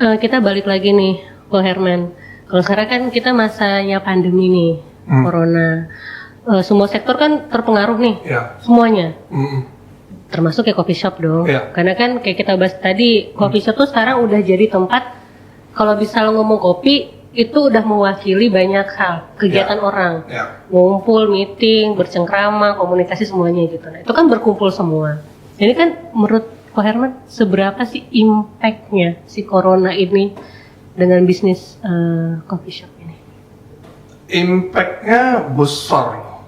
Kita balik lagi nih, Ko Herman. Kalau sekarang kan kita masanya pandemi nih, corona. Semua sektor kan terpengaruh nih, semuanya. Termasuk kayak coffee shop dong. Karena kan kayak kita bahas tadi, coffee shop tuh sekarang udah jadi tempat, kalau bisa lo ngomong kopi, itu udah mewakili banyak hal, kegiatan orang. Ngumpul, meeting, bercengkrama, komunikasi semuanya gitu. Nah, itu kan berkumpul semua. Ini kan menurut Ko Herman, seberapa sih impact-nya si corona ini dengan bisnis coffee shop ini? Impact-nya besar loh.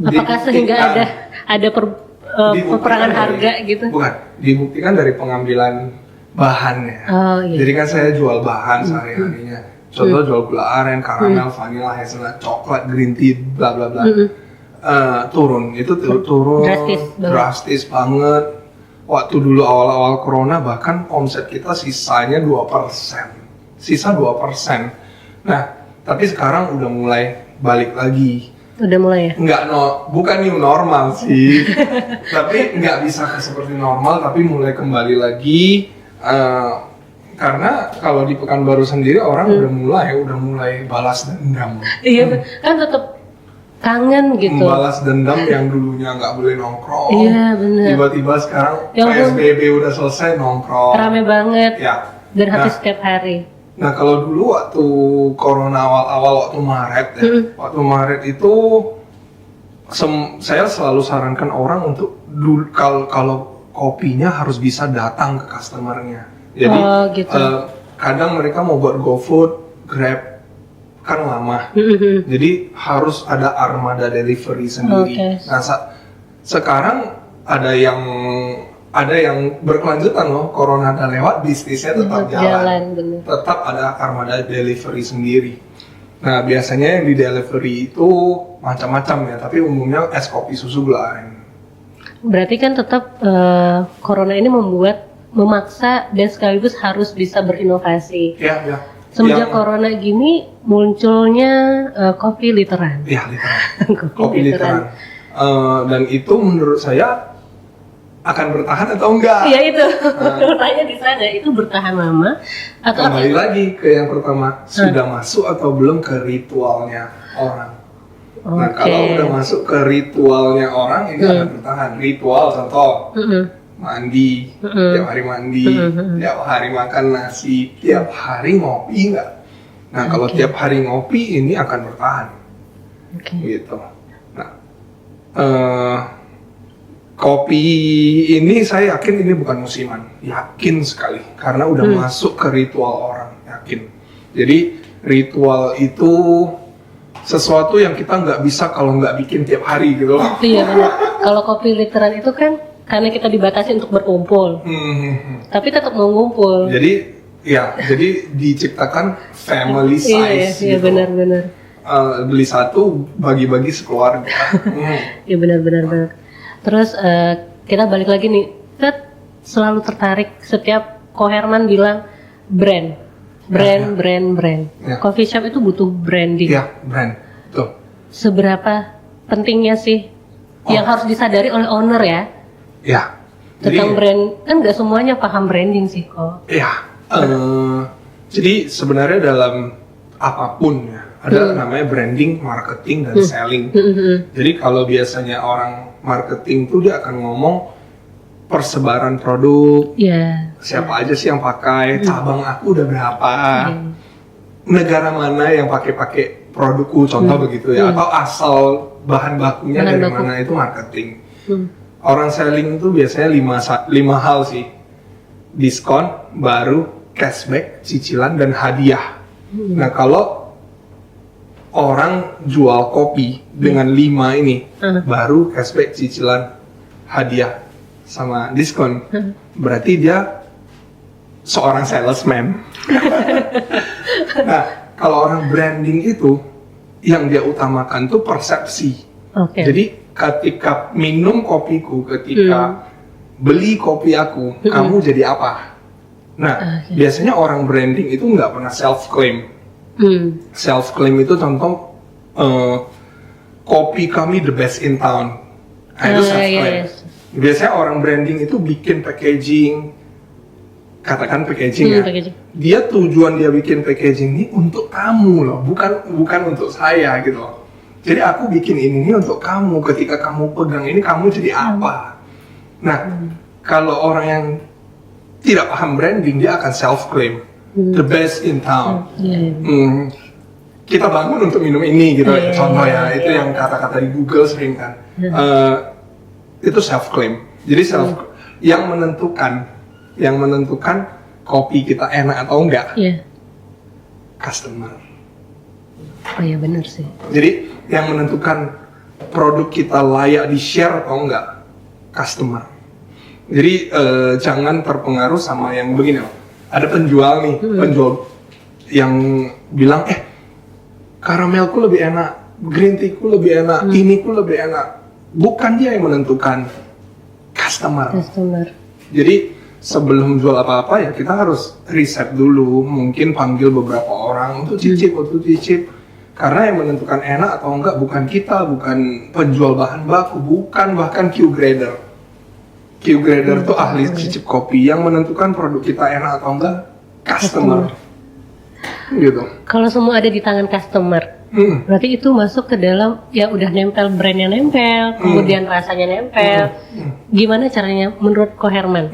Apakah sehingga ada peperangan harga gitu? Bukan, dibuktikan dari pengambilan bahannya. Jadi kan saya jual bahan sehari-harinya. Contoh jual gula aren, karamel, vanilla, hazelnut, coklat, green tea, bla bla bla. Turun drastis banget. Waktu dulu awal-awal corona bahkan omset kita sisanya 2%. Sisa 2%. Nah, tapi sekarang udah mulai balik lagi. Udah mulai ya? Bukan new normal sih. Tapi nggak bisa seperti normal, tapi mulai kembali lagi. Karena kalau di Pekanbaru sendiri orang udah mulai balas dendam. Iya, kan tetap kangen gitu. Membalas dendam yang dulunya nggak boleh nongkrong. Iya benar. Tiba-tiba sekarang PSBB udah selesai nongkrong. Rame banget. Ya. Dan hampir setiap hari. Nah kalau dulu waktu corona awal-awal waktu Maret ya, waktu Maret itu saya selalu sarankan orang untuk kalau kopinya harus bisa datang ke customernya. Jadi kadang mereka mau buat GoFood, Grab kan lama, jadi harus ada armada delivery sendiri. Nah sekarang ada yang berkelanjutan loh, corona udah lewat, bisnisnya tetap jalan. Tetap ada armada delivery sendiri. Nah biasanya yang di delivery itu macam-macam ya, tapi umumnya es kopi susu gula aren. Berarti kan tetap corona ini memaksa dan sekaligus harus bisa berinovasi. Iya. Semenjak corona gini munculnya kopi literan. Iya, literan. Kopi literan. Dan itu menurut saya akan bertahan atau enggak? Iya itu. Pertanyaan di sana, itu bertahan lama atau kembali lagi ke yang pertama, sudah masuk atau belum ke ritualnya orang. Nah, kalau udah masuk ke ritualnya orang, ini akan bertahan. Ritual contoh. Mandi, tiap hari mandi, tiap hari makan nasi, tiap hari ngopi enggak? Nah kalau tiap hari ngopi ini akan bertahan, gitu. Nah kopi ini saya yakin ini bukan musiman, yakin sekali, karena udah masuk ke ritual orang, yakin. Jadi ritual itu sesuatu yang kita nggak bisa kalau nggak bikin tiap hari gitu loh. Iya benar. Kalau kopi literan itu kan karena kita dibatasi untuk berkumpul, tapi tetap mau ngumpul. Jadi diciptakan family size. Iya gitu. Benar-benar. Beli satu, bagi-bagi sekeluarga. Iya benar. Terus kita balik lagi nih, kita selalu tertarik setiap Ko Herman bilang brand. Coffee shop itu butuh branding. Iya, brand. Tuh. Seberapa pentingnya sih yang harus disadari oleh owner ya? Ya. Tentang brand, kan nggak semuanya paham branding sih kok. Iya. Jadi sebenarnya dalam apapun ya, ada namanya branding, marketing, dan selling. Jadi kalau biasanya orang marketing tuh dia akan ngomong persebaran produk, siapa aja sih yang pakai, cabang aku udah berapa, negara mana yang pakai produkku, contoh begitu ya, atau asal bahan bakunya dari mana, itu marketing. Orang selling itu biasanya 5 hal sih. Diskon, baru, cashback, cicilan, dan hadiah. Nah kalau orang jual kopi dengan 5 ini, baru, cashback, cicilan, hadiah, sama diskon, berarti dia seorang salesman. Nah kalau orang branding itu, yang dia utamakan tuh persepsi. Jadi ketika minum kopiku, ketika beli kopi aku, kamu jadi apa? Nah, biasanya orang branding itu nggak pernah self-claim. Self-claim itu contoh, kopi kami the best in town. Nah, itu self-claim. Biasanya orang branding itu bikin packaging, katakan packaging ya. Packaging. Dia tujuan dia bikin packaging ini untuk kamu loh, bukan untuk saya gitu loh. Jadi aku bikin ini untuk kamu. Ketika kamu pegang ini, kamu jadi apa? Nah, kalau orang yang tidak paham branding, dia akan self claim the best in town. Kita bangun untuk minum ini gitu, contoh ya. Itu yang kata-kata di Google sering kan. Itu self claim. Jadi yang menentukan kopi kita enak atau enggak, customer. Oh iya benar sih. Jadi yang menentukan produk kita layak di share atau enggak, customer. Jadi jangan terpengaruh sama yang begini loh. Ada penjual nih, penjual yang bilang karamelku lebih enak, green tea ku lebih enak, ini ku lebih enak. Bukan dia yang menentukan, customer. Jadi sebelum jual apa-apa ya kita harus riset dulu, mungkin panggil beberapa orang untuk cicip. Karena yang menentukan enak atau enggak bukan kita, bukan penjual bahan baku, bukan bahkan Q-grader. Q-grader itu ahli cicip kopi, yang menentukan produk kita enak atau enggak customer. Gitu. Kalau semua ada di tangan customer, berarti itu masuk ke dalam ya udah nempel, brandnya nempel, kemudian rasanya nempel. Gimana caranya menurut Ko Herman?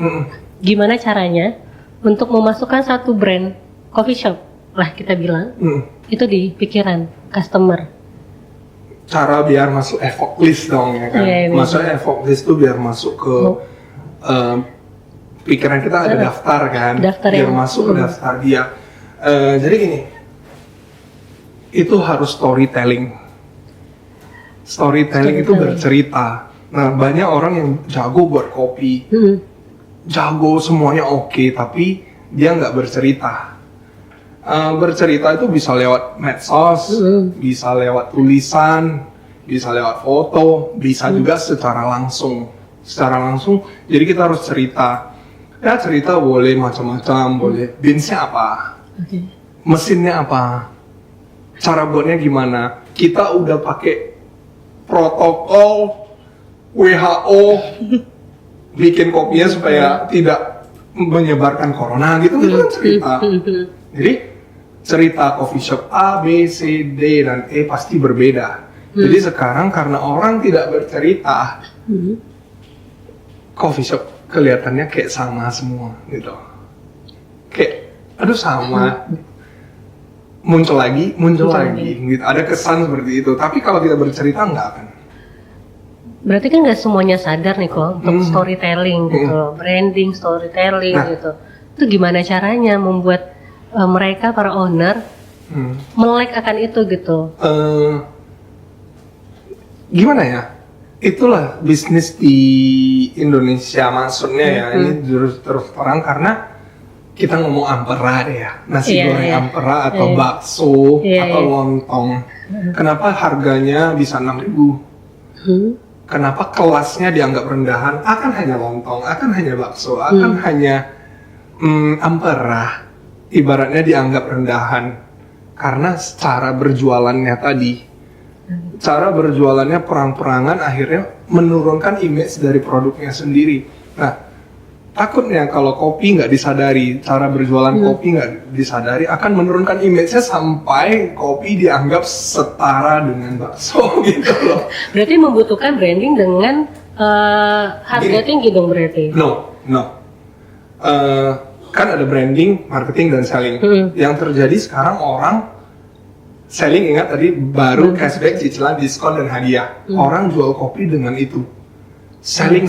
Gimana caranya untuk memasukkan satu brand coffee shop lah kita bilang itu di pikiran customer? Cara biar masuk evoke list dong ya kan. Maksudnya evoke list itu biar masuk ke pikiran kita, ada daftar kan, biar masuk ke daftar dia. Jadi gini, itu harus storytelling. Storytelling itu bercerita. Nah, banyak orang yang jago buat kopi, jago semuanya oke, tapi dia nggak bercerita. Bercerita itu bisa lewat medsos, bisa lewat tulisan, bisa lewat foto, bisa juga secara langsung. Jadi kita harus cerita. Ya cerita boleh macam-macam, boleh beansnya apa, mesinnya apa, cara buatnya gimana. Kita udah pakai protokol WHO bikin kopinya supaya tidak menyebarkan corona gitu, itu kan cerita. Jadi cerita coffee shop A, B, C, D, dan E pasti berbeda. Jadi sekarang karena orang tidak bercerita, coffee shop kelihatannya kayak sama semua gitu. Kayak, aduh sama. Muncul lagi gitu. Ada kesan seperti itu. Tapi kalau kita bercerita enggak kan. Berarti kan nggak semuanya sadar nih kok untuk storytelling gitu, branding, storytelling gitu. Itu gimana caranya membuat mereka para owner melek akan itu gitu? Gimana ya? Itulah bisnis di Indonesia maksudnya ya. Ini terus terang karena kita ngomong ampera deh ya, nasi goreng ampera atau bakso atau lontong. Kenapa harganya bisa 6.000? Kenapa kelasnya dianggap rendahan? Akan hanya lontong, akan hanya bakso, akan hanya ampera. Ibaratnya dianggap rendahan karena cara berjualannya tadi. Cara berjualannya perang-perangan akhirnya menurunkan image dari produknya sendiri. Nah, takutnya kalau kopi nggak disadari, cara berjualan kopi nggak disadari akan menurunkan image-nya sampai kopi dianggap setara dengan bakso gitu loh. Berarti membutuhkan branding dengan harga tinggi dong berarti? No. Kan ada branding, marketing, dan selling. Yang terjadi sekarang orang selling, ingat tadi baru cashback, cicilan, diskon, dan hadiah. Orang jual kopi dengan itu. Selling,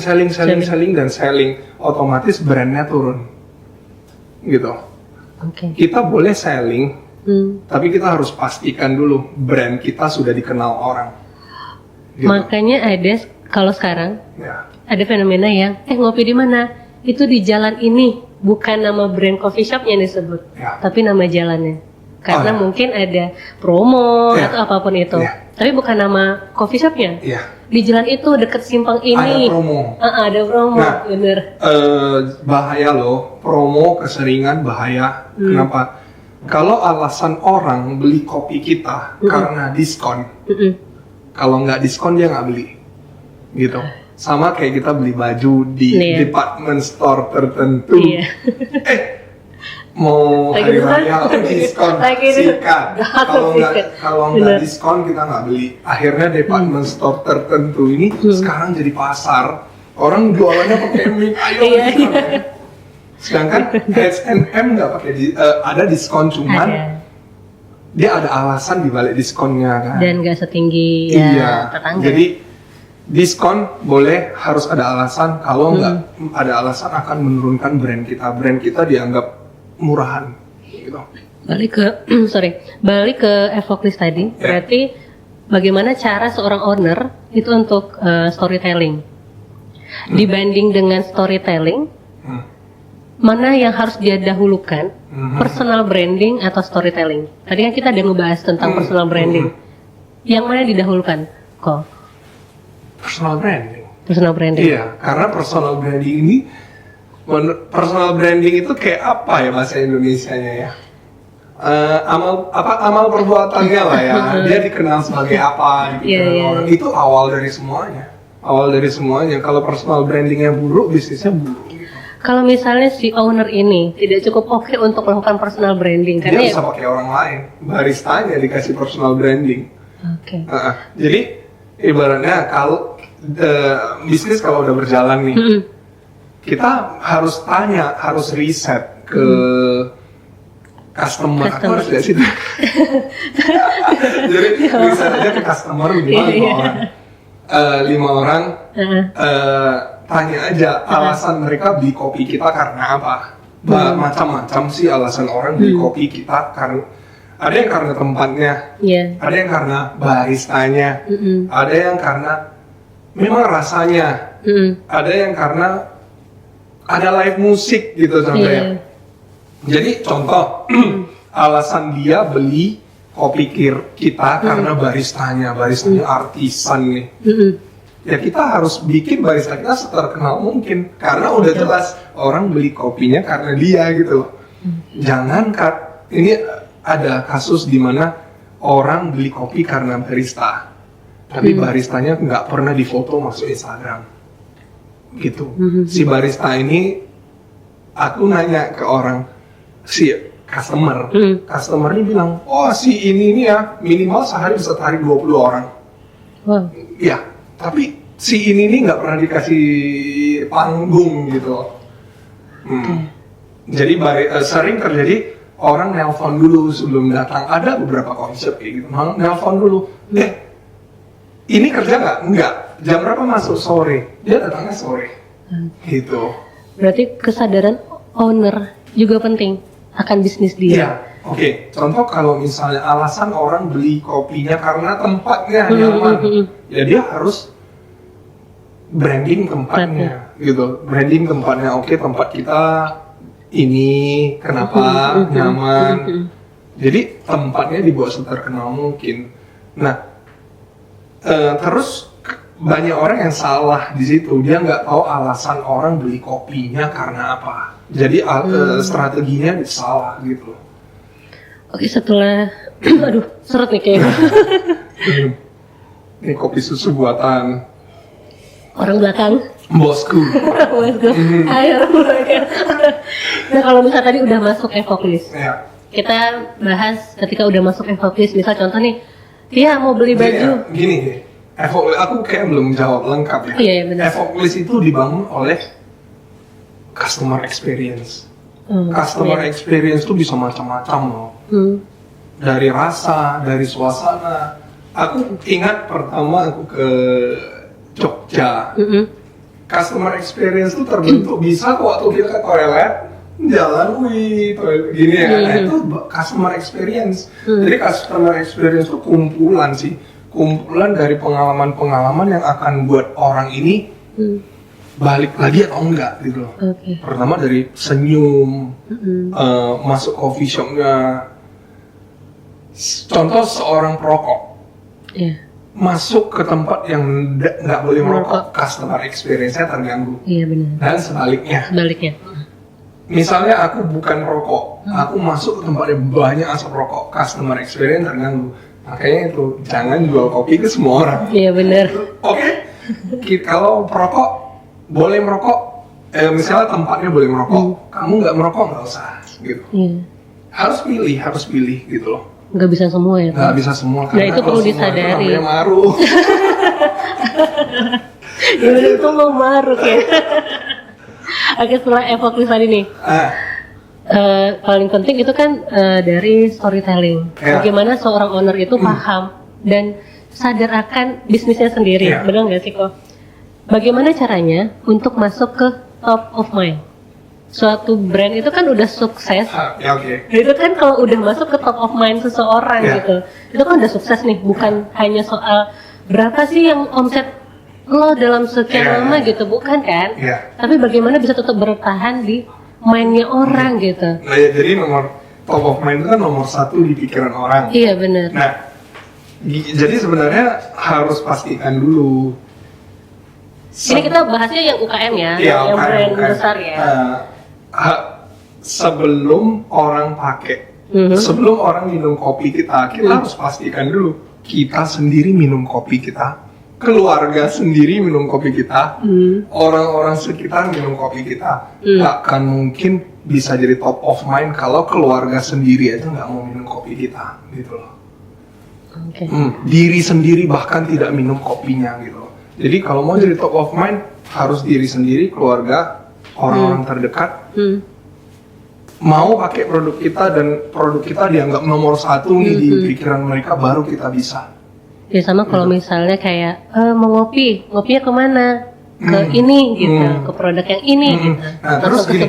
dan selling. Otomatis brandnya turun. Gitu. Kita boleh selling, tapi kita harus pastikan dulu brand kita sudah dikenal orang. Gitu. Makanya ada, kalau sekarang, ada fenomena yang, ngopi di mana? Itu di jalan ini. Bukan nama brand coffee shopnya yang disebut, tapi nama jalannya. Karena mungkin ada promo atau apapun itu. Tapi bukan nama coffee shopnya. Di jalan itu dekat simpang ini. Ada promo. Ada promo, nah, bener. Bahaya loh, promo keseringan bahaya. Kenapa? Kalau alasan orang beli kopi kita karena diskon, kalau nggak diskon dia nggak beli, gitu. Sama kayak kita beli baju di department store tertentu. mau Lagi hari diskon? raya diskon Lagi sikat. Sikat. Kalau nggak diskon kita nggak beli. Akhirnya department store tertentu ini sekarang jadi pasar. Orang jualannya pakai mic, ayo diskon. Sedangkan H&M nggak pakai ada diskon, cuman dia ada alasan di balik diskonnya kan. Dan nggak setinggi tetangga. Jadi diskon boleh, harus ada alasan. Kalau nggak ada alasan akan menurunkan brand kita. Brand kita dianggap murahan. Gitu. Balik ke Evoclis tadi. Berarti bagaimana cara seorang owner itu untuk storytelling? Dibanding dengan storytelling, mana yang harus dia dahulukan? Personal branding atau storytelling? Tadi kan kita ada ngebahas tentang personal branding. Yang mana didahulukan? Kok? Personal branding. Personal branding. Iya, karena personal branding ini, personal branding itu kayak apa ya bahasa Indonesianya ya? Amal perbuatannya lah ya. Dia dikenal sebagai apa? Orang itu awal dari semuanya. Kalau personal brandingnya buruk, bisnisnya buruk. Kalau misalnya si owner ini tidak cukup oke untuk melakukan personal branding, dia bisa pakai orang lain, baristanya dikasih personal branding. Oke. Jadi ibaratnya kalau bisnis kalau udah berjalan nih, kita harus tanya, harus riset ke customer. Aku harus lihat situ. Jadi riset aja ke customer minimal 5 orang. Tanya aja alasan mereka beli kopi kita karena apa. Macam-macam sih alasan orang beli kopi kita, karena ada yang karena tempatnya, ada yang karena baristanya, ada yang karena memang rasanya, ada yang karena ada live musik gitu contohnya. Jadi contoh alasan dia beli kopi kita karena baristanya artisan nih. Ya kita harus bikin barista kita seterkenal mungkin, karena udah jelas orang beli kopinya karena dia gitu loh. Jangan ini ada kasus di mana orang beli kopi karena barista, tapi baristanya nggak pernah difoto masuk Instagram gitu. Si barista ini, aku nanya ke orang, si customernya bilang, oh si ini ya minimal sehari bisa tarik 20 orang. Ya, tapi si ini nih nggak pernah dikasih panggung gitu. Jadi sering terjadi orang nelpon dulu sebelum datang. Ada beberapa konsep kayak gitu. Nelpon dulu, ini kerja nggak? Nggak. Jam berapa masuk? Sore. Dia datangnya sore. Gitu. Berarti kesadaran owner juga penting akan bisnis dia. Iya. Oke. Contoh kalau misalnya alasan orang beli kopinya karena tempatnya nyaman, ya dia harus branding tempatnya, gitu. Branding tempatnya, oke, tempat kita ini kenapa nyaman. Jadi tempatnya dibuat seterkenal mungkin. Nah, terus banyak orang yang salah di situ. Dia nggak tahu alasan orang beli kopinya karena apa. Jadi strateginya salah gitu. Oke, setelah aduh, seret nih kayaknya. Ini kopi susu buatan orang belakang. Bosku. Ayo. Nah, kalau misal tadi udah masuk Evoclis, kita bahas ketika udah masuk Evoclis, misal contoh nih, dia mau beli baju. Gini, Evoclis, aku kayak belum jawab lengkap ya. Iya, benar. Evoclis itu dibangun oleh customer experience. Customer experience itu bisa macam-macam loh. Dari rasa, dari suasana. Aku ingat pertama aku ke Jogja. Customer experience itu terbentuk bisa kok waktu kita ke toilet, jalan, toilet gini ya kan. Itu customer experience. Jadi customer experience itu kumpulan dari pengalaman-pengalaman yang akan buat orang ini balik lagi atau enggak gitu loh. Pertama dari senyum, masuk coffee shopnya. Contoh seorang perokok, masuk ke tempat yang nggak boleh merokok, customer experience-nya terganggu. Iya benar. Dan sebaliknya. Misalnya aku bukan rokok, aku masuk ke tempat yang banyak asap rokok, customer experience terganggu. Makanya itu jangan jual kopi ke semua orang. Iya benar. Oke. Kalau perokok boleh merokok, misalnya tempatnya boleh merokok, kamu nggak merokok nggak usah. gitu. Harus pilih gitu loh. Nggak bisa semua ya? Nggak bisa semua. Nah itu perlu disadari. Namanya maruk. Ya itu mau maruk ya. Oke, setelah evaluasi tadi nih. Paling penting itu kan dari storytelling. Bagaimana seorang owner itu paham dan sadar akan bisnisnya sendiri. Benar nggak sih kok? Bagaimana caranya untuk masuk ke top of mind? Suatu brand itu kan udah sukses. Itu kan kalau udah masuk ke top of mind seseorang gitu, itu kan udah sukses nih. Bukan hanya soal berapa sih yang omset lo dalam sekian lama gitu, bukan kan? Tapi bagaimana bisa tetap bertahan di mindnya orang gitu. Nah ya, jadi nomor top of mind itu kan nomor 1 di pikiran orang. Iya benar. Nah, jadi sebenarnya harus pastikan dulu. Ini kita bahasnya yang UKM ya, yang UKM, brand besar ya. Sebelum orang pakai, sebelum orang minum kopi kita harus pastikan dulu kita sendiri minum kopi kita, keluarga sendiri minum kopi kita, orang-orang sekitar minum kopi kita. Gak akan mungkin bisa jadi top of mind kalau keluarga sendiri aja nggak mau minum kopi kita, gitu loh. Diri sendiri bahkan tidak minum kopinya, gitu loh. Jadi kalau mau jadi top of mind harus diri sendiri, keluarga, orang-orang terdekat mau pakai produk kita dan produk kita dianggap nomor 1 nih di pikiran mereka, baru kita bisa. Ya sama kalau misalnya kayak mau ngopinya kemana? Ke ini gitu, ke produk yang ini gitu. Nah, terus gini,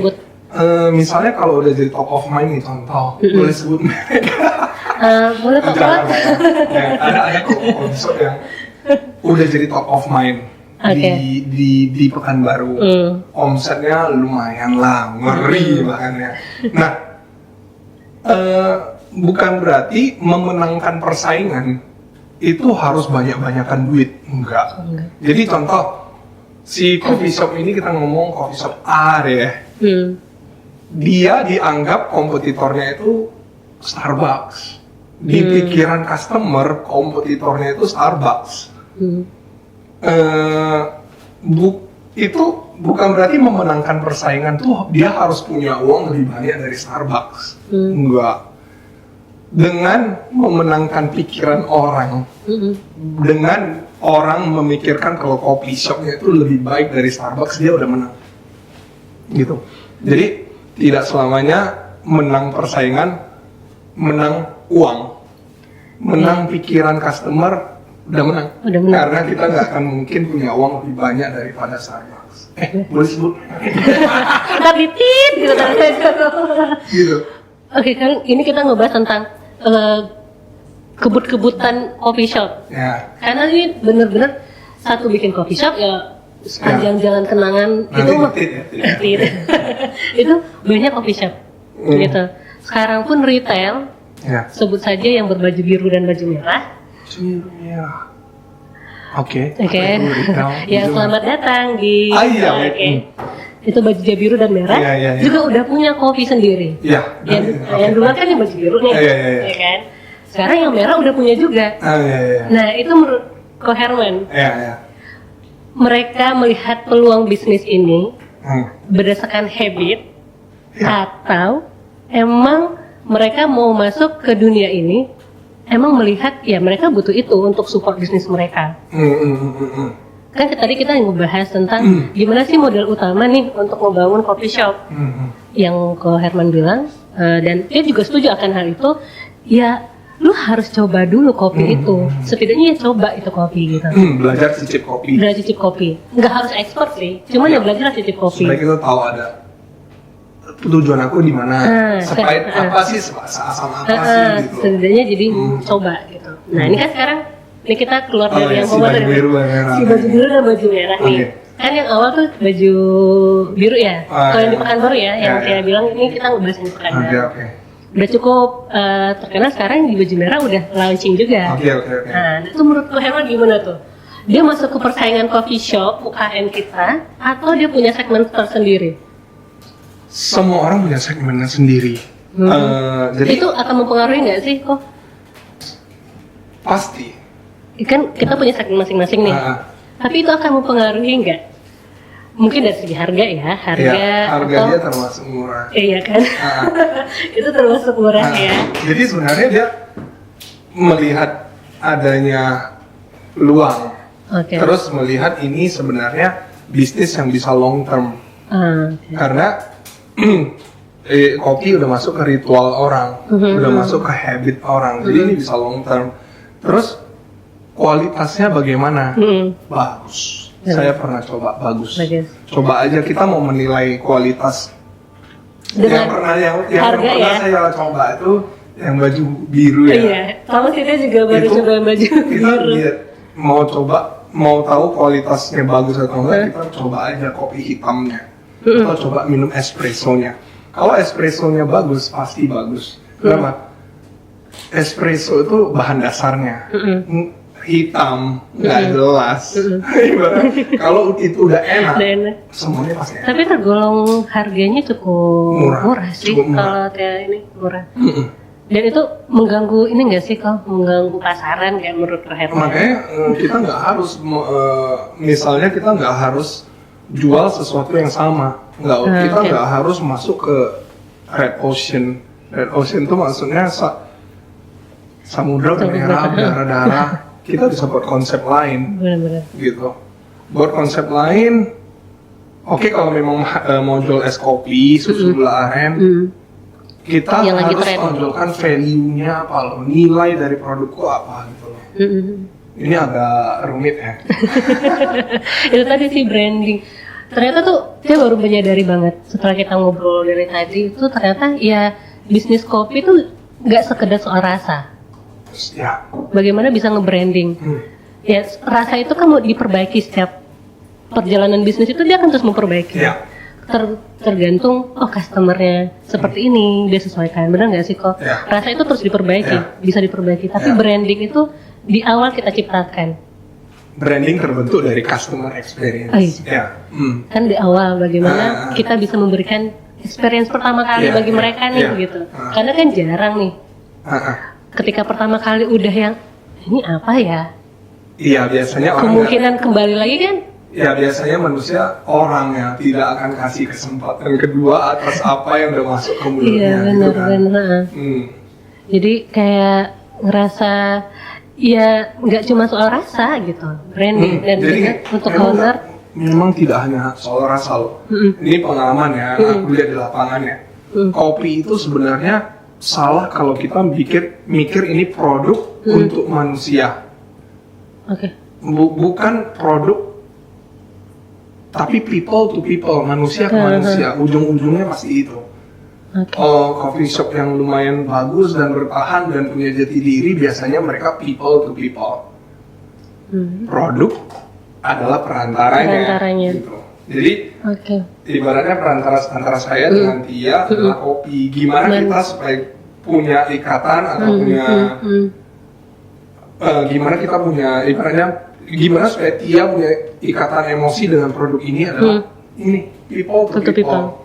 misalnya kalau udah jadi top of mind nih, contoh, boleh sebut merek? Boleh top of mind. Ada kok yang udah jadi top of mind. Di Pekanbaru, omsetnya lumayan lah, ngeri bahkan ya. Nah, bukan berarti memenangkan persaingan itu harus banyak-banyakan duit, enggak. Jadi contoh, si coffee shop ini kita ngomong coffee shop A deh ya. Dia dianggap kompetitornya itu Starbucks. Di pikiran customer, kompetitornya itu Starbucks. Itu bukan berarti memenangkan persaingan tuh dia harus punya uang lebih banyak dari Starbucks. Enggak. Dengan memenangkan pikiran orang, dengan orang memikirkan kalau coffee shopnya itu lebih baik dari Starbucks, dia udah menang. Gitu. Jadi tidak selamanya menang persaingan, menang uang, menang pikiran customer. Udah menang. Karena kita nggak akan mungkin punya uang lebih banyak daripada Starbucks. Boleh sebut? Tapi gitu. Gitu. Oke, kan ini kita ngebahas tentang kebut-kebutan coffee shop. Karena ini bener-bener satu bikin coffee shop ya sepanjang jalan kenangan itu banyak coffee shop. Gitu. Sekarang pun retail, sebut saja yang berbaju biru dan baju merah. Oke. Ya selamat datang di. Itu baju biru dan merah. Juga udah punya kopi sendiri. Yang dulu kan yang baju biru nih, ya kan. Sekarang yang merah udah punya juga. Nah itu menurut Ko Herman. Mereka melihat peluang bisnis ini berdasarkan habit atau emang mereka mau masuk ke dunia ini? Emang melihat ya mereka butuh itu untuk support bisnis mereka. Kan tadi kita ngebahas tentang gimana sih modal utama nih untuk membangun coffee shop. Yang Ko Herman bilang dan dia juga setuju akan hal itu. Ya lu harus coba dulu kopi itu. Setidaknya ya coba itu kopi gitu. Belajar cicip kopi. Belajar cicip kopi. Nggak harus expert sih. Cuman ya belajar cicip kopi. Supaya kita tahu ada tujuan aku di mana, apa sih, asam apa sih gitu. Setidaknya jadi coba gitu. Nah ini kan sekarang ini kita keluar dari yang si baju biru dan baju merah nih. Kan yang awal tuh baju biru ya. Kalau yang di Pekanbaru ya, yang saya bilang ini kita ngebahas di Pekanbaru. Udah cukup terkenal, sekarang di baju merah udah launching juga. Nah itu menurut Ko Herman gimana tuh? Dia masuk ke persaingan coffee shop UKM kita atau dia punya segmen tersendiri? Semua orang punya segmennya sendiri. Jadi itu akan mempengaruhi nggak sih kok? Pasti. Kan kita punya segmen masing-masing nih. Tapi itu akan mempengaruhi nggak? mungkin dari segi harga ya, harga dia termasuk murah. Iya kan? Itu termasuk murah ya. Jadi sebenarnya dia melihat adanya peluang, terus melihat ini sebenarnya bisnis yang bisa long term. Karena kopi udah masuk ke ritual orang, udah masuk ke habit orang, jadi ini bisa long term. Terus kualitasnya bagaimana? Bagus. Saya pernah coba, bagus. Coba aja, kita mau menilai kualitas. Yang pernah saya coba itu yang baju biru ya. Iya, sama kita juga baru coba baju biru. Mau tahu kualitasnya bagus atau enggak, kita coba aja kopi hitamnya. Atau coba minum espressonya. Kalau espressonya bagus, pasti bagus. Kenapa? Espresso itu bahan dasarnya. Hitam, nggak jelas. Kalau itu udah enak, semuanya pasti enak. Tapi tergolong harganya cukup murah sih, kalau kayak ini murah. Dan itu mengganggu ini nggak sih, kalau mengganggu pasaran kayak menurut Herman? Makanya kita nggak harus, misalnya kita nggak harus jual sesuatu yang sama. Kita nggak harus masuk ke red ocean. Red ocean itu maksudnya samudra merah, darah-darah. Kita bisa buat konsep lain, gitu. Buat konsep lain, kalau memang mau jual es kopi, susu gula aren, kita harus tonjolkan value-nya apa loh, nilai dari produkku apa gitu loh. Ini agak rumit ya. Itu tadi sih branding. Ternyata tuh dia baru menyadari banget setelah kita ngobrol dari tadi, itu ternyata ya bisnis kopi tuh nggak sekedar soal rasa. Ya. Bagaimana bisa nge-branding? Ya, rasa itu kan mau diperbaiki setiap perjalanan bisnis, itu dia akan terus memperbaiki. Ya. Tergantung customernya seperti ini, dia sesuaikan. Benar nggak sih kok? Ya. Rasa itu terus diperbaiki, bisa diperbaiki. Tapi branding itu di awal kita ciptakan. Branding terbentuk dari customer experience. Kan di awal bagaimana kita bisa memberikan experience pertama kali bagi mereka nih gitu. Karena kan jarang nih. Ketika pertama kali udah yang ini apa ya? Iya, biasanya orang kemungkinan kembali lagi kan? Ya, biasanya manusia orang yang tidak akan kasih kesempatan kedua atas apa yang udah masuk ke mulutnya. Iya, benar. Jadi kayak ngerasa ya nggak cuma soal rasa gitu, branding dan juga untuk owner. Memang tidak hanya soal rasa loh. Ini pengalaman ya, aku lihat di lapangan ya. Kopi itu sebenarnya salah kalau kita mikir ini produk untuk manusia. Bukan produk, tapi people to people, manusia ke manusia. Ujung-ujungnya pasti itu. Coffee shop yang lumayan bagus dan bertahan dan punya jati diri, biasanya mereka people to people. Produk adalah perantaranya. Gitu. Jadi ibaratnya perantara antara saya dengan dia adalah kopi. Gimana kita supaya punya ikatan atau gimana kita punya ibaratnya, gimana supaya dia punya ikatan emosi dengan produk ini adalah ini people to people.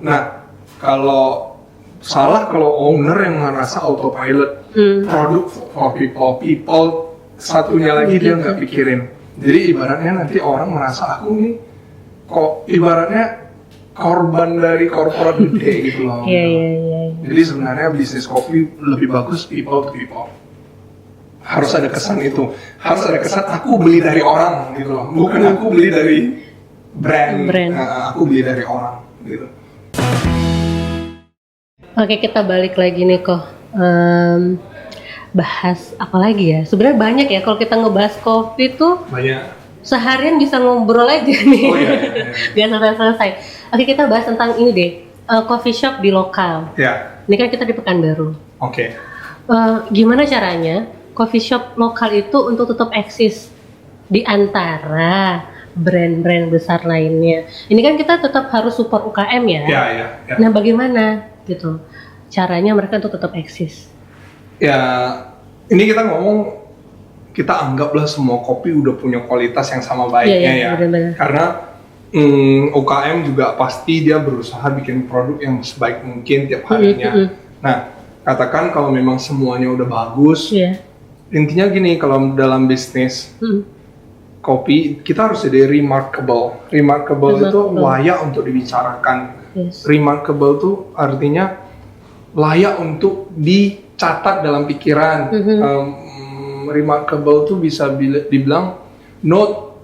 Nah, kalau salah kalau owner yang merasa autopilot, produk for people satunya lagi dia nggak pikirin. Jadi ibaratnya nanti orang merasa aku nih kok ibaratnya korban dari korporat gede gitu loh. Iya. Jadi sebenarnya bisnis kopi lebih bagus people to people. Harus ada kesan itu. Harus ada kesan aku beli dari orang gitu loh. Bukan aku beli dari brand. Aku beli dari orang gitu. Oke, kita balik lagi nih kok. Bahas apa lagi ya? Sebenarnya banyak ya kalau kita ngebahas kopi tuh. Banyak. Seharian bisa ngobrol aja nih. Biar selesai. Oke, kita bahas tentang ini deh, coffee shop di lokal. Ini kan kita di Pekanbaru. Gimana caranya coffee shop lokal itu untuk tetap eksis di antara brand-brand besar lainnya? Ini kan kita tetap harus support UKM ya. Nah, bagaimana gitu caranya mereka untuk tetap eksis? Ya, ini kita ngomong, kita anggaplah semua kopi udah punya kualitas yang sama baiknya benar-benar. Karena UKM juga pasti dia berusaha bikin produk yang sebaik mungkin tiap harinya. Nah, katakan kalau memang semuanya udah bagus, intinya gini, kalau dalam bisnis kopi, kita harus jadi remarkable. Remarkable itu layak untuk dibicarakan. Yes. Remarkable itu artinya layak untuk dicatat dalam pikiran. Remarkable itu bisa dibilang noteworthy.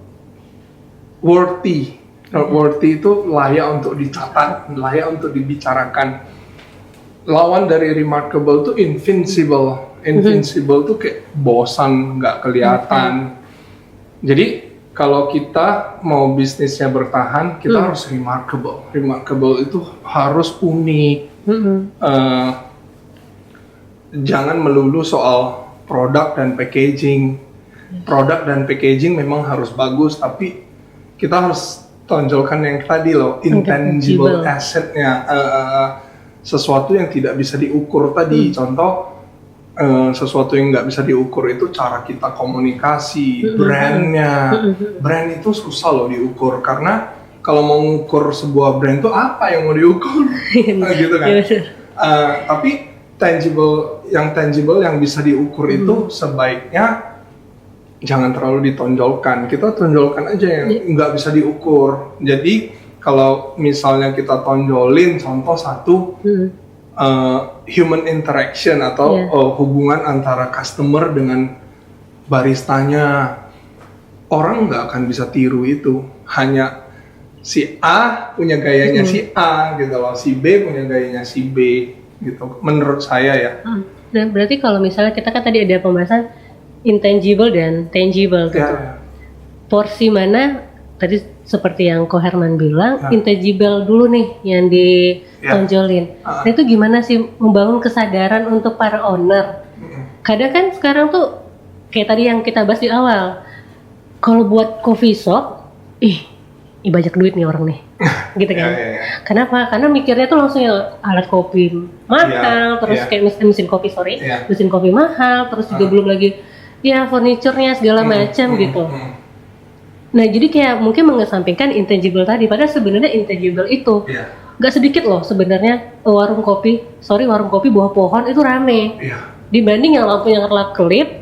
Noteworthy itu layak untuk dicatat, layak untuk dibicarakan. Lawan dari remarkable itu invincible. Invincible itu kayak bosan, nggak kelihatan. Jadi kalau kita mau bisnisnya bertahan, kita harus remarkable. Remarkable itu harus unik. Jangan melulu soal produk dan packaging. Produk dan packaging memang harus bagus, tapi kita harus tonjolkan yang tadi loh, intangible assetnya, sesuatu yang tidak bisa diukur tadi. Contoh, sesuatu yang nggak bisa diukur itu cara kita komunikasi, brandnya. Brand itu susah loh diukur, karena kalau mau mengukur sebuah brand itu apa yang mau diukur, gitu kan. Tapi tangible yang bisa diukur itu sebaiknya jangan terlalu ditonjolkan. Kita tonjolkan aja yang nggak bisa diukur. Jadi kalau misalnya kita tonjolin contoh satu, human interaction atau hubungan antara customer dengan baristanya, orang nggak akan bisa tiru itu. Hanya si A punya gayanya si A gitu loh, si B punya gayanya si B gitu. Menurut saya ya. Dan berarti kalau misalnya kita kan tadi ada pembahasan intangible dan tangible gitu. Porsi mana tadi seperti yang Ko Herman bilang, intangible dulu nih yang ditonjolin. Nah itu gimana sih membangun kesadaran untuk para owner? Kadang kan sekarang tuh kayak tadi yang kita bahas di awal, kalau buat coffee shop, banyak duit nih orang nih, gitu kan? Kenapa? Karena mikirnya tuh langsung ya alat kopi mahal, terus kayak mesin kopi mesin kopi mahal, terus juga belum lagi ya furniturnya segala macam gitu. Nah jadi kayak mungkin mengesampingkan intangible tadi, padahal sebenarnya intangible itu gak sedikit loh sebenarnya. Warung kopi bawah pohon itu rame dibanding yang lampunya kelap-kelip,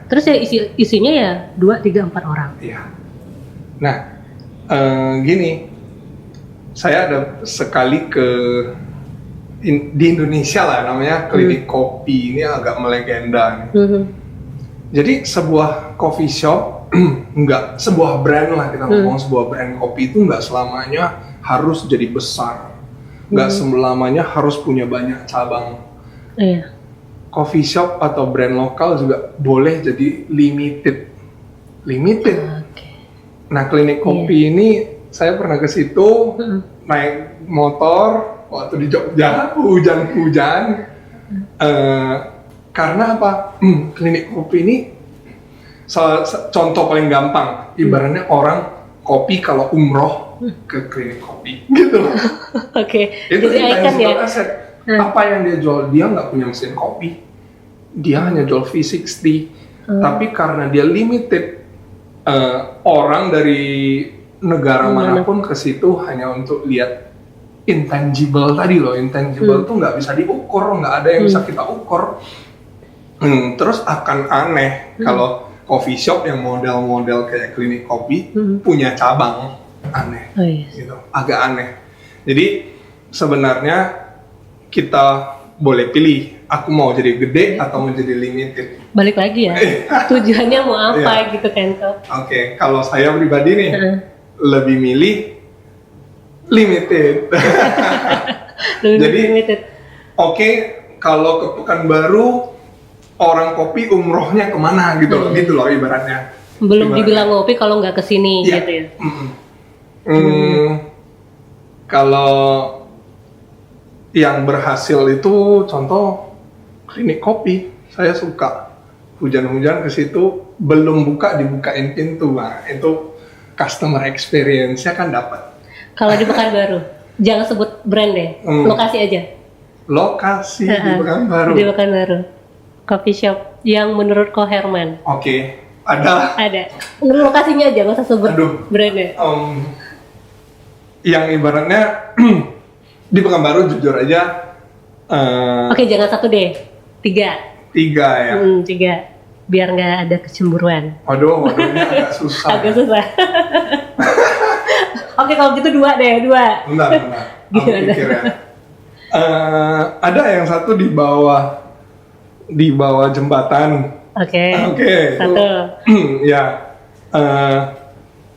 terus ya isinya ya 2, 3, 4 orang. Nah gini, saya ada sekali di Indonesia lah, namanya klinik kopi, ini agak melegenda. Jadi sebuah coffee shop, enggak, sebuah brand lah kita ngomong, sebuah brand kopi itu enggak selamanya harus jadi besar, enggak selamanya harus punya banyak cabang. Coffee shop atau brand lokal juga boleh jadi limited. Nah klinik kopi ini saya pernah ke situ naik motor waktu di Jogja, hujan-hujan. Karena apa? Klinik kopi ini contoh paling gampang, ibaratnya orang kopi kalau umroh ke klinik kopi, gitu. Itu intangible asset. Apa yang dia jual? Dia nggak punya mesin kopi, dia hanya jual V60. Tapi karena dia limited, orang dari negara manapun ke situ hanya untuk lihat intangible tadi loh. Intangible tuh nggak bisa diukur, nggak ada yang bisa kita ukur. Terus akan aneh kalau coffee shop yang model-model kayak klinik kopi punya cabang, aneh, gitu, agak aneh. Jadi sebenarnya kita boleh pilih, aku mau jadi gede atau mau jadi limited. Balik lagi ya, tujuannya mau apa gitu kan Ko? Kalau saya pribadi nih lebih milih limited. Jadi limited. Kalau ke Pekanbaru orang kopi umrohnya kemana gitu loh ibaratnya. Belum dibilang ngopi kalau nggak kesini gitu ya. Kalau yang berhasil itu contoh klinik kopi, saya suka hujan-hujan ke situ, belum dibukain pintu, itu customer experience-nya kan dapat. Kalau di Pekanbaru, jangan sebut brand deh, lokasi aja. Lokasi di Pekanbaru. Di Pekanbaru. Coffee shop yang menurut Ko Herman. Ada. Lokasinya aja, nggak usah sebut brandnya. Yang ibaratnya di Pekanbaru jujur aja. Jangan 1 deh, 3. 3 ya. 3. biar nggak ada kecemburuan. Waduh, ini agak susah. Agak susah. Oke, kalau gitu 2 deh, 2. Bentar. Aku pikir ya. Ada yang satu di bawah jembatan. Oke. 1. Ya.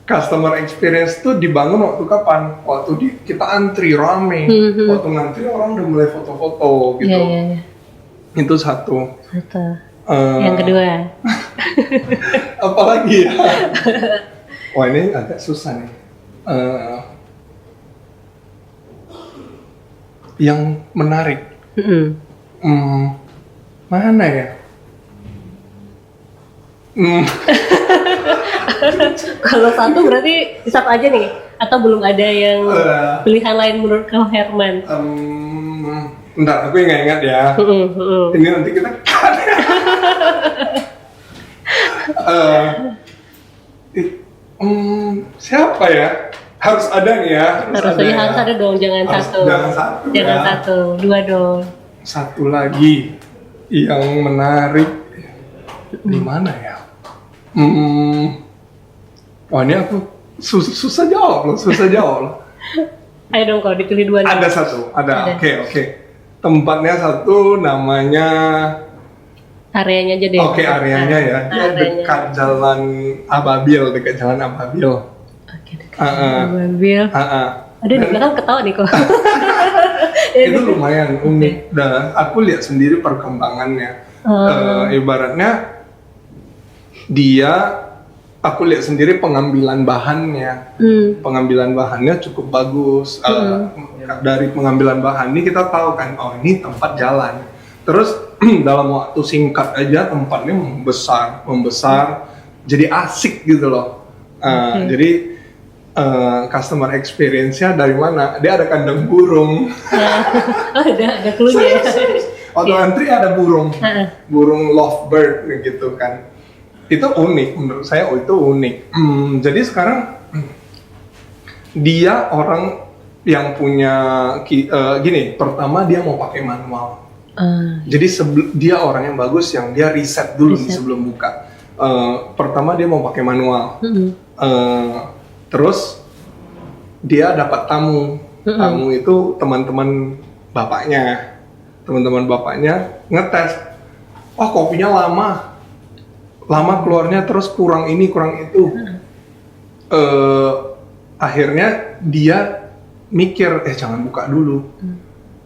Customer experience tuh dibangun waktu kapan? Waktu kita antri rame. Waktu ngantri orang udah mulai foto-foto gitu. Iya. Itu satu. Yang kedua. Apalagi ya? Wah, ini agak susah nih. Yang menarik. Mana ya? Kalau 1 berarti 1 aja nih? Atau belum ada yang pilihan lain menurut Kang Herman? Bentar, aku ingat ya. Ini nanti kita cut. Siapa ya? Harus ada nih ya. Harus ada dong, jangan 1. Jangan 1, 2 dong. 1 lagi yang menarik. Di mana ya? Wah, ini aku susah jawab loh. Ayo dong, kalau dipilih 2 nih. Ada 1, ada. Oke. Tempatnya 1 namanya. Areanya aja deh. Oke, areanya ya. Dia dekat jalan Ababil. Oke, dekat jalan Ababil. Aduh, di belakang ketawa nih kok. Itu lumayan unik. Dan aku lihat sendiri perkembangannya. Ibaratnya aku lihat sendiri pengambilan bahannya. Pengambilan bahannya cukup bagus. Dari pengambilan bahan ini kita tahu kan, oh ini tempat jalan. Terus dalam waktu singkat aja tempatnya membesar, jadi asik gitu loh. Jadi customer experience-nya dari mana? Dia ada kandang burung. Ada clue-nya. Waktu antri ada burung lovebird gitu kan. Itu unik menurut saya. Itu unik. Jadi sekarang dia orang yang punya gini. Pertama dia mau pakai manual. Jadi dia orang yang bagus yang dia riset dulu nih sebelum buka. Pertama dia mau pakai manual. Terus dia dapat tamu. Tamu itu teman-teman bapaknya. Teman-teman bapaknya ngetes. Oh, kopinya lama keluarnya, terus kurang ini kurang itu. Akhirnya dia mikir, jangan buka dulu.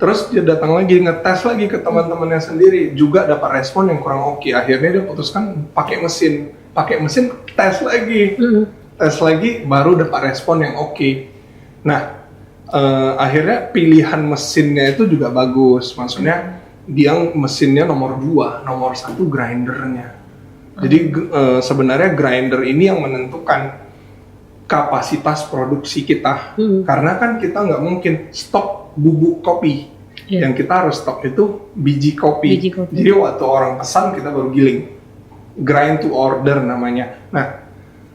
Terus dia datang lagi ngetes lagi ke teman-temannya sendiri, juga dapat respon yang kurang oke. Akhirnya dia putuskan pakai mesin tes lagi baru dapat respon yang oke. Nah, akhirnya pilihan mesinnya itu juga bagus. Maksudnya dia mesinnya nomor 2, nomor 1 grindernya. Jadi sebenarnya grinder ini yang menentukan kapasitas produksi kita. Karena kan kita nggak mungkin stok bubuk kopi. Yang kita harus stok itu biji kopi. Jadi waktu orang pesan kita baru giling. Grind to order namanya. Nah,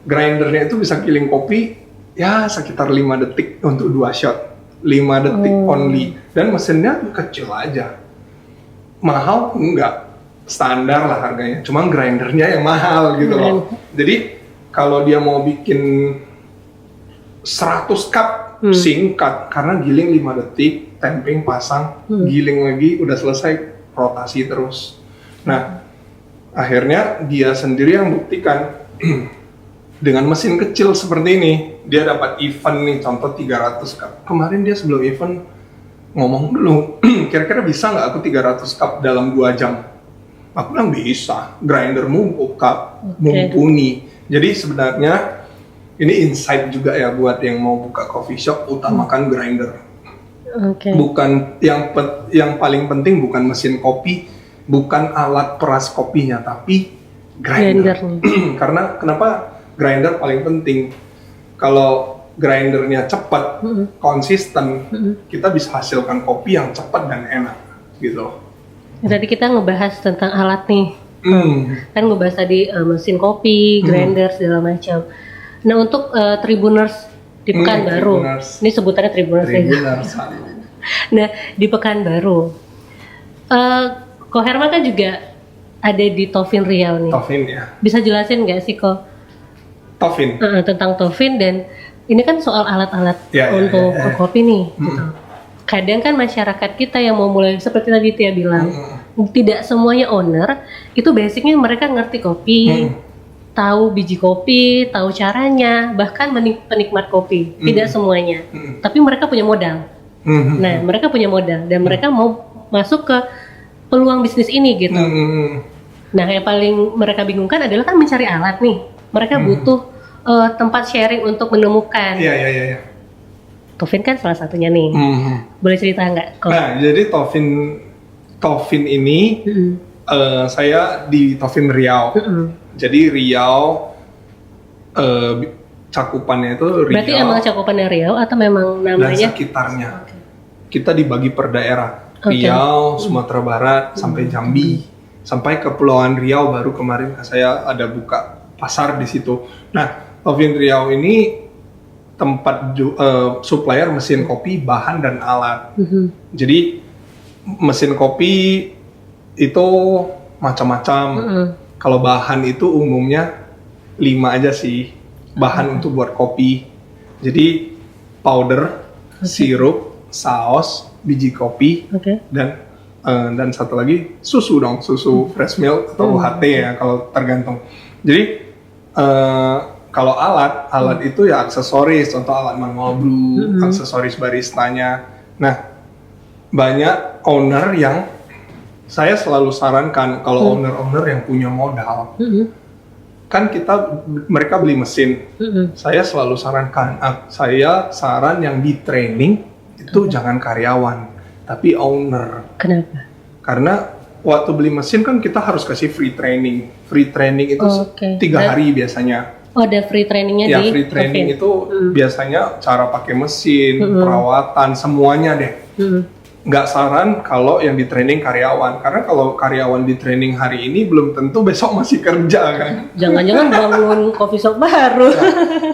grindernya itu bisa giling kopi ya sekitar 5 detik untuk 2 shot. 5 detik only. Dan mesinnya kecil aja. Mahal? Enggak. Standar lah harganya. Cuma grindernya yang mahal gitu loh. Jadi kalau dia mau bikin 100 cup singkat karena giling 5 detik, temping, pasang, giling lagi, udah selesai, rotasi terus. Nah, akhirnya dia sendiri yang buktikan dengan mesin kecil seperti ini, dia dapat event nih, contoh 300 cup. Kemarin dia sebelum event ngomong dulu, kira-kira bisa nggak aku 300 cup dalam 2 jam? Aku bilang bisa, grindermu cup, mumpuni. Jadi sebenarnya ini insight juga ya buat yang mau buka coffee shop, utamakan grinder. Bukan yang paling penting bukan mesin kopi, bukan alat peras kopinya, tapi grinder. Karena kenapa grinder paling penting? Kalau grindernya cepat, konsisten, kita bisa hasilkan kopi yang cepat dan enak, gitu. Tadi kita ngebahas tentang alat nih, kan ngebahas tadi mesin kopi, grinder segala macam. Nah untuk Tribuners di Pekanbaru, ini sebutannya Tribuners. Nah di Pekanbaru, Ko Herman kan juga ada di Tovin Riau nih. Tovin ya. Bisa jelasin nggak sih kok? Tovin. Tentang Tovin, dan ini kan soal alat-alat untuk kopi nih. Gitu. Kadang kan masyarakat kita yang mau mulai seperti tadi Tia bilang, tidak semuanya owner itu basicnya mereka ngerti kopi, tahu biji kopi, tahu caranya, bahkan penikmat kopi. Tidak semuanya, tapi mereka punya modal. Nah, mereka punya modal dan mereka mau masuk ke peluang bisnis ini gitu. Nah, yang paling mereka bingungkan adalah kan mencari alat nih. Mereka butuh tempat sharing untuk menemukan. Iya. Tovin kan salah satunya nih. Boleh cerita nggak? Nah, jadi Tovin ini saya di Tovin Riau. Jadi Riau cakupannya itu Riau. Berarti emang cakupannya Riau atau memang namanya? Dan sekitarnya. Kita dibagi per daerah. Riau, Sumatera Barat, sampai Jambi, sampai Kepulauan Riau. Baru kemarin saya ada buka pasar di situ. Nah, Tovin Riau ini tempat supplier mesin kopi, bahan dan alat. Jadi mesin kopi itu macam-macam. Kalau bahan itu umumnya 5 aja sih bahan untuk buat kopi. Jadi powder, sirup, saus, biji kopi, dan satu lagi susu dong, susu fresh milk atau UHT ya kalau tergantung. Jadi kalau alat itu ya aksesoris, contoh alat manual brew, aksesoris baristanya. Nah, banyak owner yang saya selalu sarankan kalau owner-owner yang punya modal, kan mereka beli mesin. Saya selalu sarankan, saya saran yang di training itu jangan karyawan, tapi owner. Kenapa? Karena waktu beli mesin kan kita harus kasih free training. Free training itu 3 hari biasanya. Oh, ada free trainingnya ya, free training itu biasanya cara pakai mesin, perawatan, semuanya deh. Nggak saran kalau yang di training karyawan, karena kalau karyawan di training hari ini belum tentu besok masih kerja kan. Jangan-jangan bangun coffee shop baru.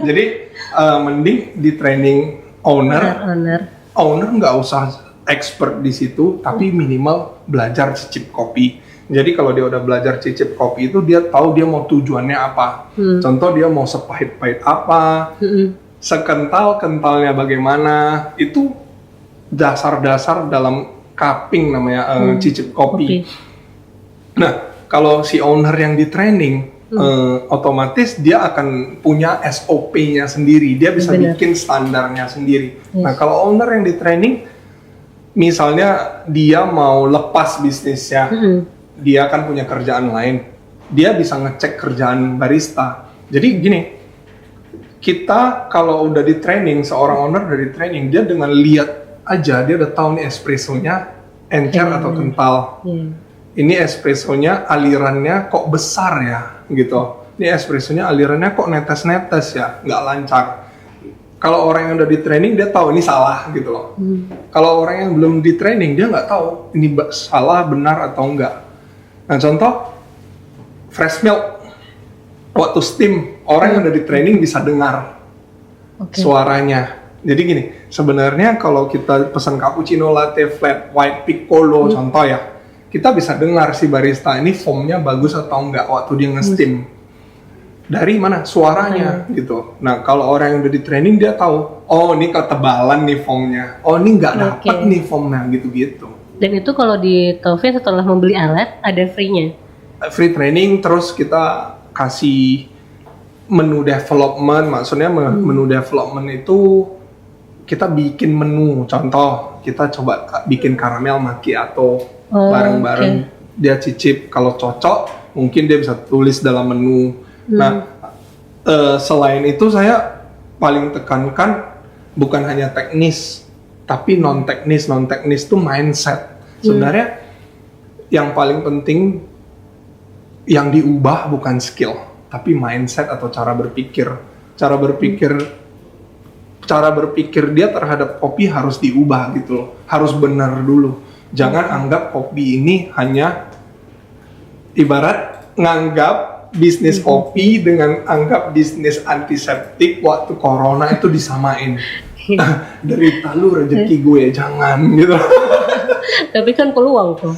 Jadi mending di training owner nggak usah expert di situ, tapi minimal belajar cicip kopi. Jadi kalau dia udah belajar cicip kopi itu dia tahu dia mau tujuannya apa. Contoh dia mau sepahit-pahit apa, sekental-kentalnya bagaimana, itu dasar-dasar dalam cupping namanya cicip kopi. Nah, kalau si owner yang di training, otomatis dia akan punya SOP-nya sendiri, dia bisa bikin standarnya sendiri. Nah, kalau owner yang di training, misalnya dia mau lepas bisnisnya, dia kan punya kerjaan lain, dia bisa ngecek kerjaan barista. Jadi gini, kita kalau udah di training, seorang owner udah di training, dia dengan lihat aja dia udah tahu nih espressonya encer atau kental. Ini espressonya alirannya kok besar ya, gitu. Ini espressonya alirannya kok netes-netes ya, nggak lancar. Kalau orang yang udah di training dia tahu ini salah gitu loh. Kalau orang yang belum di training dia nggak tahu ini salah benar atau enggak. Nah, contoh fresh milk waktu steam, orang yang udah di training bisa dengar suaranya. Jadi gini, sebenarnya kalau kita pesan cappuccino, latte, flat white, piccolo contoh ya, kita bisa dengar si barista ini foamnya bagus atau enggak waktu dia nge-steam. Dari mana? Suaranya gitu. Nah, kalau orang yang udah di training dia tahu, oh ini ketebalan nih foamnya, oh ini nggak dapet nih foamnya, gitu-gitu. Dan itu kalau di Tovin setelah membeli alat ada free-nya? Free training, terus kita kasih menu development. Maksudnya menu development itu kita bikin menu. Contoh, kita coba bikin karamel macchiato bareng-bareng. Dia cicip, kalau cocok mungkin dia bisa tulis dalam menu. Nah, selain itu saya paling tekankan bukan hanya teknis, tapi non-teknis. Non-teknis itu mindset. Sebenarnya yang paling penting yang diubah bukan skill, tapi mindset atau cara berpikir. Cara berpikir dia terhadap kopi harus diubah gitu loh. Harus benar dulu. Jangan anggap kopi ini hanya ibarat nganggap bisnis kopi dengan anggap bisnis antiseptik waktu corona itu disamain. Derita lu rezeki gue, jangan gitu. Tapi kan peluang tuh.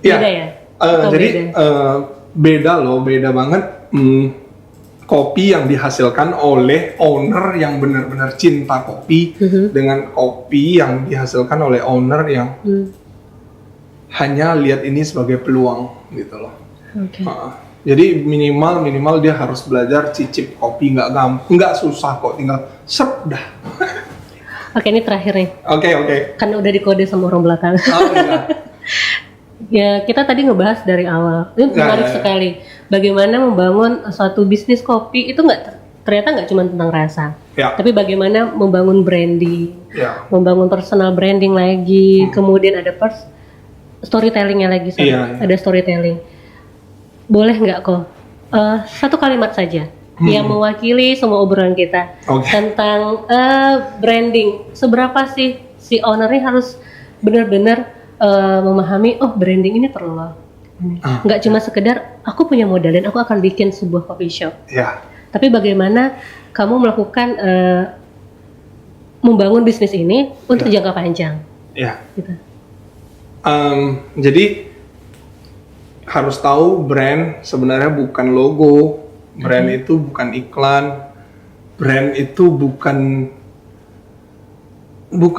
Beda ya? Jadi beda loh, beda banget. Kopi yang dihasilkan oleh owner yang benar-benar cinta kopi dengan kopi yang dihasilkan oleh owner yang hanya lihat ini sebagai peluang gitu loh. Jadi minimal dia harus belajar cicip kopi, nggak susah kok, tinggal sep dah. Oke, ini terakhir nih. Oke. Kan udah dikode sama orang belakang. Iya. Ya, kita tadi ngebahas dari awal. Ini menarik sekali. Bagaimana membangun suatu bisnis kopi itu ternyata nggak cuma tentang rasa. Tapi bagaimana membangun branding, membangun personal branding lagi, kemudian ada storytellingnya lagi, ada storytelling. Boleh nggak kok? Satu kalimat saja yang mewakili semua obrolan kita tentang branding. Seberapa sih si ownernya harus benar-benar memahami, oh branding ini perlu loh. Nggak cuma sekedar aku punya modal dan aku akan bikin sebuah coffee shop. Tapi bagaimana kamu melakukan membangun bisnis ini untuk jangka panjang. Gitu. Jadi harus tahu brand sebenarnya bukan logo, brand itu bukan iklan, brand itu bukan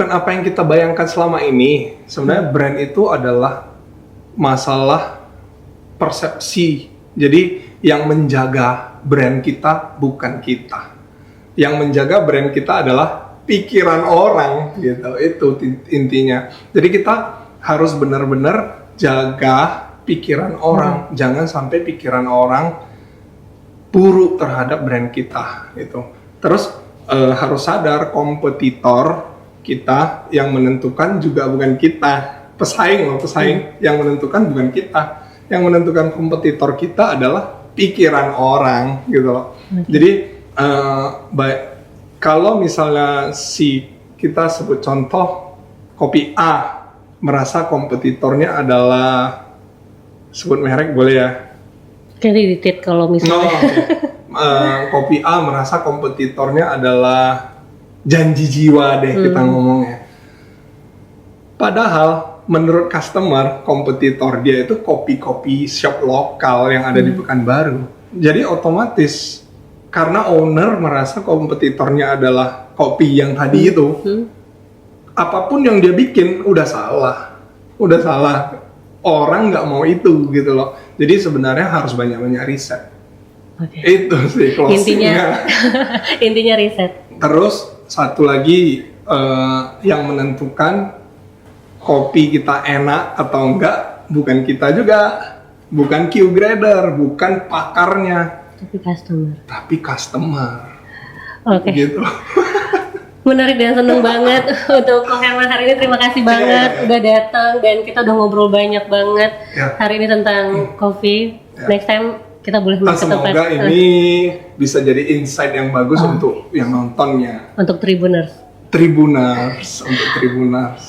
apa yang kita bayangkan selama ini. Sebenarnya brand itu adalah masalah persepsi. Jadi yang menjaga brand kita bukan kita. Yang menjaga brand kita adalah pikiran orang gitu. Itu intinya. Jadi kita harus benar-benar jaga pikiran orang. Jangan sampai pikiran orang buruk terhadap brand kita gitu. Terus harus sadar kompetitor kita yang menentukan juga bukan kita. Pesaing yang menentukan bukan kita. Yang menentukan kompetitor kita adalah pikiran orang gitu loh. Jadi kalau misalnya kita sebut contoh kopi A merasa kompetitornya adalah, sebut merek boleh ya? Kredit kalau misalnya. Kopi A merasa kompetitornya adalah Janji Jiwa deh kita ngomongnya. Padahal menurut customer, kompetitor dia itu kopi-kopi shop lokal yang ada di Pekanbaru. Jadi otomatis karena owner merasa kompetitornya adalah kopi yang tadi itu, apapun yang dia bikin udah salah. Orang nggak mau itu gitu loh. Jadi sebenarnya harus banyak-banyak riset. Itu sih closingnya. Intinya riset. Terus satu lagi yang menentukan kopi kita enak atau enggak bukan kita juga, bukan Q grader, bukan pakarnya, tapi customer. Gitu. Menarik dan seneng banget untuk Ko Herman hari ini. Terima kasih banget udah datang dan kita udah ngobrol banyak banget hari ini tentang kopi. Next time kita boleh masuk tempat. Semoga ini bisa jadi insight yang bagus untuk yang nontonnya. Untuk Tribuners.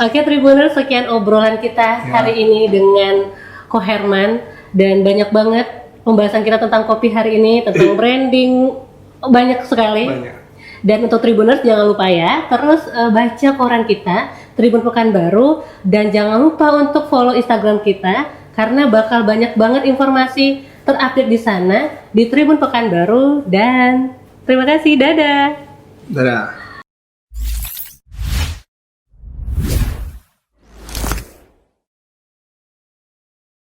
Oke, Tribuners, sekian obrolan kita hari ini dengan Ko Herman, dan banyak banget pembahasan kita tentang kopi hari ini, tentang branding, banyak sekali. Dan untuk Tribuners jangan lupa ya, terus baca koran kita Tribun Pekanbaru, dan jangan lupa untuk follow Instagram kita karena bakal banyak banget informasi terupdate di sana di Tribun Pekanbaru. Dan terima kasih, dadah.